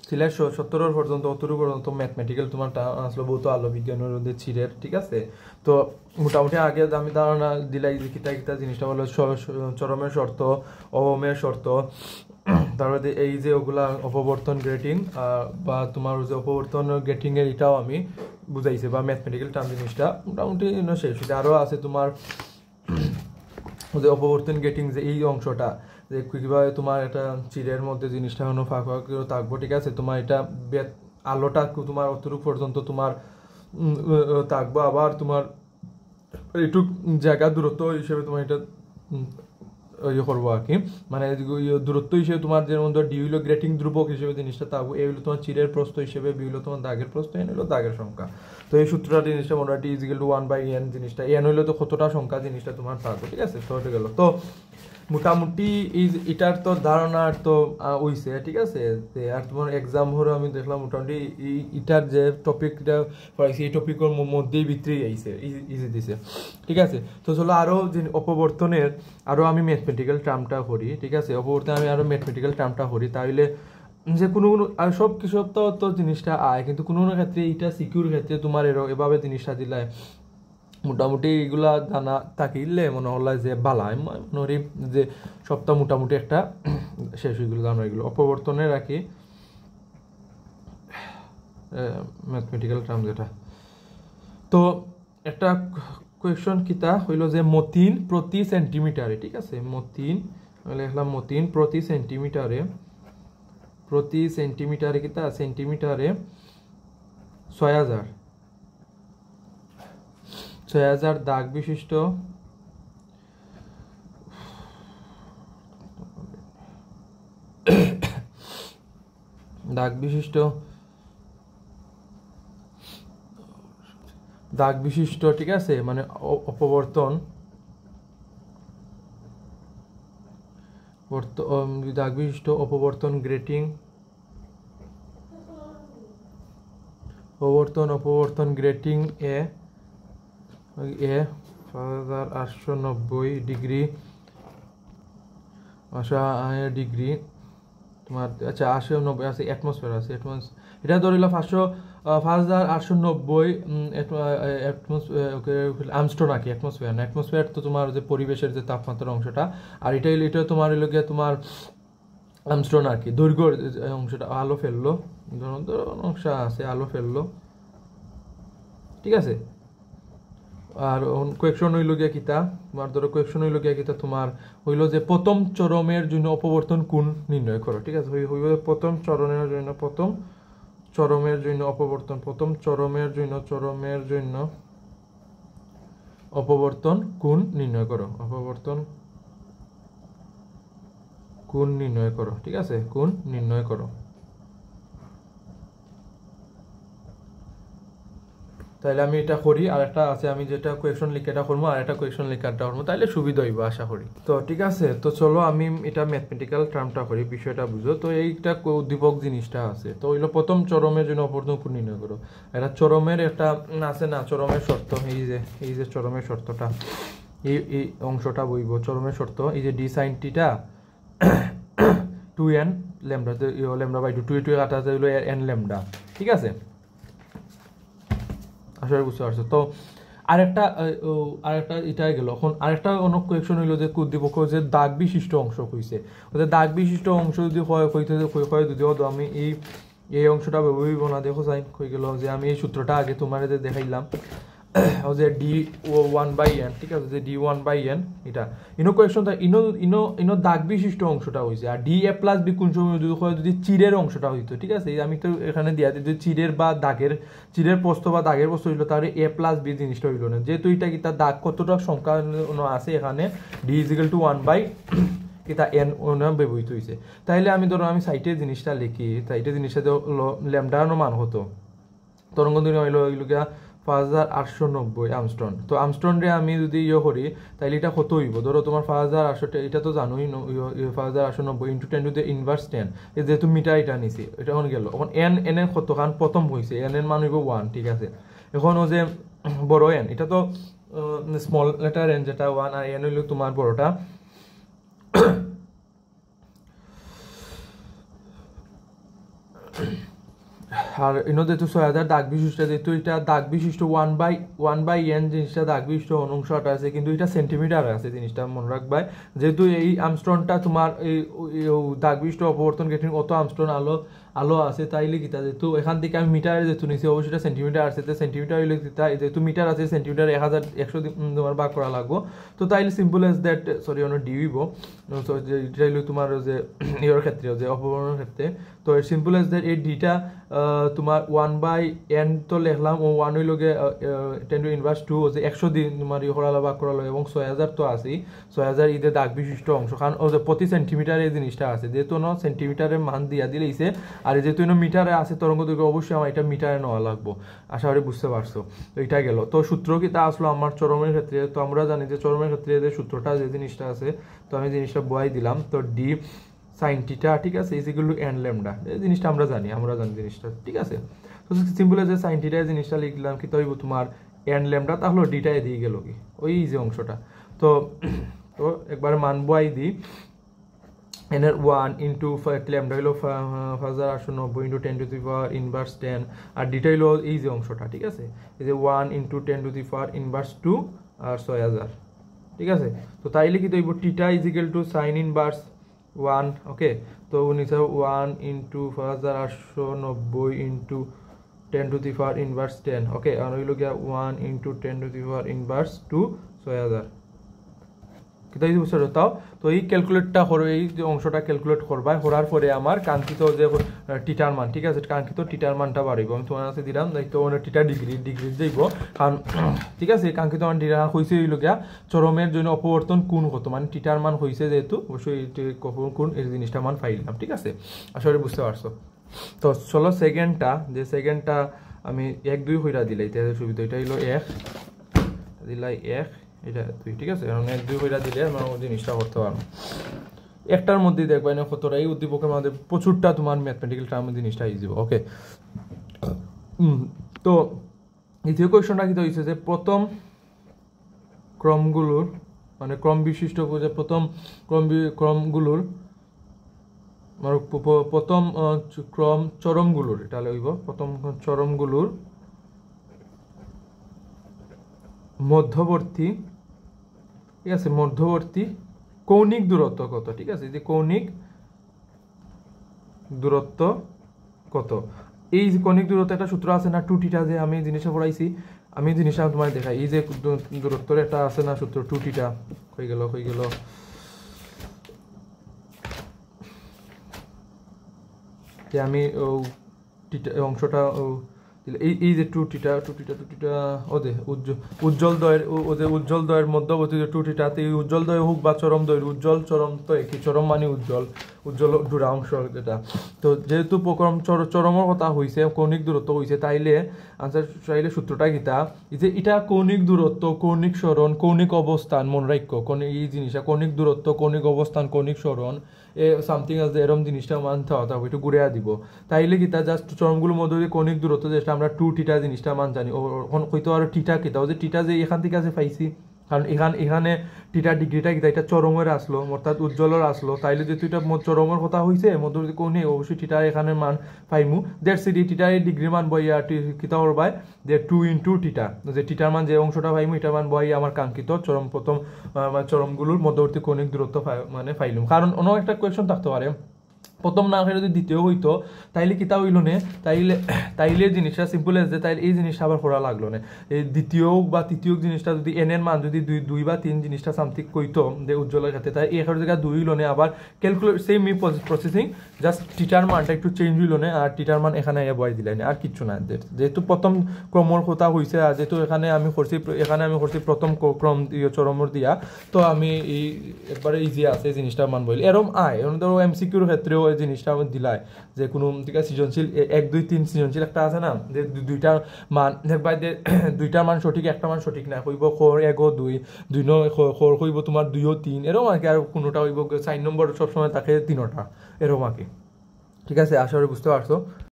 সিলেট 70 পর্যন্ত 70 পর্যন্ত ম্যাথমেটিক্যাল তোমার আসলে বহুত আলো বিজ্ঞানের মধ্যে ছিলের, ঠিক আছে। তো মোটামুটি আগে আমি ধারণা দিলাই যে কিতা কিতা জিনিসটা হলো চরমের শর্ত, অবমের শর্ত, তারপরে এই যে ওগুলা অপবর্তন গ্রেটিং বা তোমার যে অপবর্তন গ্রেটিং এর এটাও আমি বুঝাইছি, বা ম্যাথমেটিক্যাল টার্ম জিনিসটা মোটামুটি শেষ হয়েছে। আরও আছে তোমার যে অপবর্তন গেটিং, যে এই অংশটা যে কীভাবে তোমার একটা চিরের মধ্যে জিনিসটা কোনো ফাঁক ফাঁক থাকবো, ঠিক আছে। তোমার এটা আলোটা তোমার অতটুকু পর্যন্ত তোমার থাকবো, আবার তোমার একটু জায়গা দূরত্ব হিসেবে তোমার এটা ইয়ে করবো আর কি, মানে দূরত্ব হিসেবে তোমার যে মধ্যে ডি হইলো গ্রেটিং ধ্রুবক হিসেবে জিনিসটা থাকবো, এই হলো তোমার চিরের প্রস্থ হিসেবে, বি হলো তোমার দাগের প্রস্থ, এন হলো দাগের সংখ্যা। তো এই সূত্রটা জিনিসটা মোটামুটি ইজিক্যাল টু 1/n জিনিসটা, এন হইলো তো কতটা সংখ্যা জিনিসটা তোমার থাকবে, ঠিক আছে। তো হয়ে গেল। তো মোটামুটি এটার তো ধারণার তো হইছে, ঠিক আছে। আর তোমার এক্সাম হলো আমি দেখলাম মোটামুটি এটার যে টপিকটা পড়াইছি এই টপিকের মধ্যেই ভিতরেই আইছে, ইজি দিছে, ঠিক আছে। তো চলো আরও যে অপবর্তনের আরও আমি ম্যাথমেটিক্যাল টার্মটা করি, ঠিক আছে। অপবর্তনে আমি আরও ম্যাথমেটিক্যাল টার্মটা করি, তাহলে যে কোনো আর সব কিছু তো জিনিসটা আয়, কিন্তু কোনো কোনো ক্ষেত্রে এইটা সিকিউর ক্ষেত্রে তোমার এভাবে জিনিসটা দিলে মোটামুটি এগুলা জানা থাকিলে মনে হল যে বালা, আমি মনে করি যে সপ্তাহ মোটামুটি একটা শেষ হয়েগুলো জানো। এগুলো অপবর্তনে রাখি ম্যাথমেটিক্যাল টার্ম যেটা। তো একটা কোয়েশন কিতা হইল যে মতিন প্রতি সেন্টিমিটারে, ঠিক আছে। মতিন লিখলাম মতিন প্রতি সেন্টিমিটারে কিতা সেন্টিমিটারে 6000 দাগ বিশিষ্ট দাগ বিশিষ্ট, ঠিক আছে, মানে অপবর্তন দাগ বিশিষ্ট অপবর্তন গ্রেটিং অপবর্তন গ্রেটিং এ 5890 ডিগ্রি ডিগ্রি তোমার, আচ্ছা 80-90 আছে, অ্যাটমসফিয়ার আছে, এটা ধরিল 5890 আমস্ট্রন আর কি, অ্যাটমসফিয়ার না। অ্যাটমসফিয়ার তো তোমার যে পরিবেশের যে তাপমাত্রার অংশটা, আর এটা তোমার হইল গিয়ে তোমার আমস্ট্রন আর কি, দৈর্ঘ্যের অংশটা। আলো ফেললো নকশা আছে, আলো ফেললো, ঠিক আছে। আর কোয়েকশন হইল গিয়া কিতা তোমার, ধরো কোয়েকশন হইল গিয়া কিতা তোমার হইল যে প্রথম চরমের জন্য অপবর্তন কোণ নির্ণয় করো, ঠিক আছে। হইল প্রথম চরমের জন্য অপবর্তন, প্রথম চরমের জন্য অপবর্তন কোণ নির্ণয় করো, ঠিক আছে, কোণ নির্ণয় করো। তাইলে আমি এটা করি, আর একটা আছে আমি যেটা কোয়েকশন লিখাটা করবো, আর একটা কোয়েকশন লিখাটা করবো, তাইলে সুবিধা হইব আশা করি। তো ঠিক আছে, তো চলো আমি এটা ম্যাথমেটিক্যাল টার্মটা করি, বিষয়টা বুঝো। তো এইটা উদ্দীপক জিনিসটা আছে, তো হইলো প্রথম চরমের জন্য অপবর্তন কোণ নির্ণয় করো। এটা চরমের একটা আছে না, চরমের শর্ত, এই যে চরমের শর্তটা, এই অংশটা বইব চরমের শর্ত। এই যে ডি সাইন টিটা 2n ল্যামডা, ল্যামডা/2 2 কাটা হইলো n ল্যামডা, ঠিক আছে। আসলে বুঝতে পারছো। তো আরেকটা এটাই গেল। এখন আরেকটা অনেক কোয়েকশন হইলো যে উদ্দীপক যে দাগ বিশিষ্ট অংশ কইছে, ওদের দাগ বিশিষ্ট অংশ যদি যদিও আমি এই অংশটা ব্যবহৃত না, দেখো সাইন কই গেল যে আমি এই সূত্রটা আগে তোমার দেখাইলাম যে d1/n, ঠিক আছে, যে d1/n এটা ইনো কোয়েকশন, ইনো দাগ বিশিষ্ট অংশটা হয়েছে। আর ডি এ প্লাস বি কোন সময় যদি চিরের অংশটা হইতো, ঠিক আছে, আমি তো এখানে দিয়া দিই যে চিরের বা চিরের প্রস্থ বা দাগের প্রস্থ হইলো, তাহলে এ প্লাস বি জিনিসটা হইলো না, যেহেতু এটা কি তার দাগ কতটা সংখ্যা আছে এখানে d = 1/n ব্যবহৃত হয়েছে। তাইলে আমি ধরো আমি সাইটের জিনিসটা লিখি, সাইটের জিনিসটা ল্যামডার মান হতো তরঙ্গ দৈর্ঘ্য হইলো 5890 আমস্ট্রন। তো আমস্ট্রন রে আমি যদি করি তাইলে এটা কত হইব, ধরো তোমার 5800, এটা তো জানোই 5890 × 10⁻⁻10, যেহেতু মিটার এটা নিছি, এটা এখন গেল। এখন এন এর কত খান প্রথম হয়েছে, এন এর মান হইব 1, ঠিক আছে। এখন ও যে বড় এন, এটা তো স্মল লেটার এন যেটা 1, আর এন হইল তোমার বড়টা। আর ইনো যেহেতু 6000 দাগ বিশিষ্ট, যেহেতু এটা দাগ বিশিষ্ট 1/n জিনিসটা দাগ বিশিষ্ট অংশটা আছে, কিন্তু এটা সেন্টিমিটার আছে জিনিসটা মনে রাখবাই। যেহেতু এই আমস্ট্রনটা তোমার এই দাগ বিশিষ্ট অপবর্তন গেটিং অত আমস্ট্রন আলো আছে, তাইলে কিতা যেহেতু এখান থেকে আমি মিটারে যেহেতু নিছি, অবশ্যই এটা সেন্টিমিটার আছে, তো সেন্টিমিটার হইলে কিতা যেহেতু মিটার আছে সেন্টিমিটার 1100 তোমার ভাগ করা লাগবো। তো তাইলে সিম্পল এজ দ্যাট, সরি অন্য ডি হইব, এটা হইলো তোমার যে ইয়ের ক্ষেত্রে যে অপবর্তনের ক্ষেত্রে। তো সিম্পল এজ দ্যাট এই ডিটা তোমার 1/n তো লিখলাম, ও 1 হইল গে 10⁻², যে 100 দিন তোমার ইয়ে করা ভাগ করা, এবং 6000 তো আছে, 6000 ঈদের দাগ বিশিষ্ট অংশ, কারণ ও যে প্রতি সেন্টিমিটারে এই জিনিসটা আছে, যেহেতু না সেন্টিমিটারের মান দিয়া দিলেইছে, আর যেহেতু মিটারে আছে তরঙ্গ দৈর্ঘ্য, অবশ্যই আমার এটা মিটারে নেওয়া লাগবো। আশা করি বুঝতে পারছো। তো এটা গেল। তো সূত্র কি তা আসলো আমার চরমের ক্ষেত্রে, তো আমরা জানি যে চরমের ক্ষেত্রে যে সূত্রটা যে জিনিসটা আছে, তো আমি জিনিসটা বয়াই দিলাম। তো ডি সাইন থিটা, ঠিক আছে, is equal two n lambda, এই জিনিসটা আমরা জানি জিনিসটা, ঠিক আছে। তো সিম্পল যে সাইন থিটা জিনিসটা লিখলাম কি, তো তোমার n ল্যামডা, তাহলে ডিটা এদিকে গেল কি ওই যে অংশটা। তো তো একবার মান বয়াই দিই, n এর 1 ইন্টু ল্যামডা হইলো 5890 ইন্টু 10⁻⁻10, আর ডিটা হইলো এই যে অংশটা, ঠিক আছে, এই যে 1 ইন্টু 10⁻⁻2 আর 6000, ঠিক আছে। তো তাইলে কি তৈব theta is equal to sine inverse 1, okay. তো নিচে 1 ইন্টু 5890 ইন্টু 10⁻⁻10, ওকে, আর হইলো গিয়া 1 ইন্টু 10⁻⁻2 6000, কিতাই বুঝছো তাও। তো এই ক্যালকুলেটটা করো, এই যে অংশটা ক্যালকুলেট করবা, করার পরে আমার কাঙ্ক্ষিত যে টিটার মান, ঠিক আছে, কাঙ্ক্ষিত টিটার মানটা বাড়িব। আমি তোমার কাছে দিলাম দায়িত্ব টিটা ডিগ্রি যাইব, কারণ ঠিক আছে কাঙ্ক্ষিত মান টিটা হয়েছে হইল গিয়া চরমের জন্য অপবর্তন কোণ কত, মানে টিটার মান হয়েছে যেহেতু, অবশ্যই কোণ এই জিনিসটা মান পাইলাম, ঠিক আছে, আসলে বুঝতে পারছো। তো চলো সেকেন্ডটা আমি 1 2 হইরা দিলাই, তাহলে সুবিধা, এটা হইলো 1 দিলাই 1, এটা 2, ঠিক আছে, কারণ 1 2 হইরা দিলে আমরা জিনিসটা করতে পারবো। একটার মধ্যেই দেখবা না কতটা এই উদ্দীপকের মধ্যে প্রচুরটা তোমার ম্যাথমেটিক্যাল টার্ম জিনিসটা ইজি, ওকে। তো দ্বিতীয় কোয়েশ্চনটা কি হয়েছে যে প্রথম ক্রমগুলোর, মানে ক্রম বিশিষ্ট যে প্রথম ক্রমগুলোর প্রথম ক্রম চরমগুলোর, এটা হইব প্রথম চরমগুলোর মধ্যবর্তী, ঠিক আছে, মধ্যবর্তী কৌণিক দূরত্ব কত, ঠিক আছে, যে কৌণিক দূরত্ব কত। এই যে কৌণিক দূরত্ব একটা সূত্র আছে না, 2θ, যে আমি জিনিসটা পড়াইছি, আমি জিনিসটা তোমার দেখাই। এই যে দূরত্বের একটা আছে না সূত্র 2θ, হয়ে গেল যে আমি অংশটা এই যে 2θ ওদের উজ্জ্বল দয়ের মধ্যবর্তী যে 2θ, এই উজ্জ্বল দয় হোক বা চরম দয়ের, উজ্জ্বল চরম তো একই, চরম মানে উজ্জ্বল দূরা অংশ যেটা। তো যেহেতু চরমের কথা হয়েছে, কৌণিক দূরত্ব হয়েছে, তাইলে আনসার চাইলে সূত্রটা কিতা, যে এটা কৌণিক দূরত্ব, কৌণিক সরণ, কৌণিক অবস্থান, মন রাখ্য এই জিনিসটা কৌণিক দূরত্ব, কৌণিক অবস্থান, কৌণিক সরণ, সামথিং আছে এরকম জিনিসটা মানতে হবে, একটু ঘুরে দিব। তাইলে কিতা জাস্ট চরমগুলোর মধ্যে যে কৌণিক দূরত্ব, যেটা আমরা 2θ জিনিসটা মান জানি, হয়তো আর টিটা কিতা, যে টিটা যে এখান থেকে আছে পাইছি, কারণ এখানে টিটা ডিগ্রিটা কিতা, এটা চরমের আসলো, অর্থাৎ উজ্জ্বলের আসলো, তাইলে যেহেতু এটা চরমের কথা হয়েছে মধ্যবর্তী কোণে, অবশ্যই টিটা এখানে মান পাইমু, দ্যাটস ইট। টিটার ডিগ্রির মান বইয়া কিতা করবাই যে 2 ইন্টু টিটা, যে টিটার মান যে অংশটা পাইমু এটার মান বই আমার কাঙ্ক্ষিত প্রথম চরমগুলোর মধ্যবর্তী কৌণিক দূরত্ব মানে পাইলুম। কারণ অন্য একটা কোয়েশ্চন থাকতে পারে, প্রথম না হলে যদি দ্বিতীয় হইতো, তাইলে কিতা হইল না, তাইলে জিনিসটা সিম্পল এসে, তাইলে এই জিনিসটা আবার করা লাগলো না। এই দ্বিতীয় বা তৃতীয় জিনিসটা যদি এন এর মান যদি 2 বা 3 জিনিসটা সামথিং কইতো যে উজ্জ্বলের ক্ষেত্রে, তাই এই জায়গা 2 হইল না, আবার ক্যালকুলেট সেম প্রসেসিং, জাস্ট টিটার মানটা একটু চেঞ্জ হইল না, আর টিটার মান এখানে বয় দিলেন, আর কিচ্ছু না। যেহেতু প্রথম ক্রমর কথা হয়েছে, আর যেহেতু এখানে আমি করছি প্রথম ক্রম চরমর দিয়া, তো আমি এই একবারে ইজি আছে জিনিসটা মান বলি। এরম ধরো এমসিকিউর ক্ষেত্রেও এই জিনিসটা আমার দিলায়, যে কোনো ঠিক আছে সৃজনশীল 1 2 3 সৃজনশীল একটা আছে না, যে দুইটার মান দেখবা, যে দুইটার মান সঠিক, একটা মান সঠিক না, হইব 1 ও 2 হইব তোমার 2 ও 3, এরকম আর কি, আর কোনোটা হইব 4 নম্বর সবসময় থাকে 3টা, এরকম আর কি, ঠিক আছে, আশা করি বুঝতে পারছো।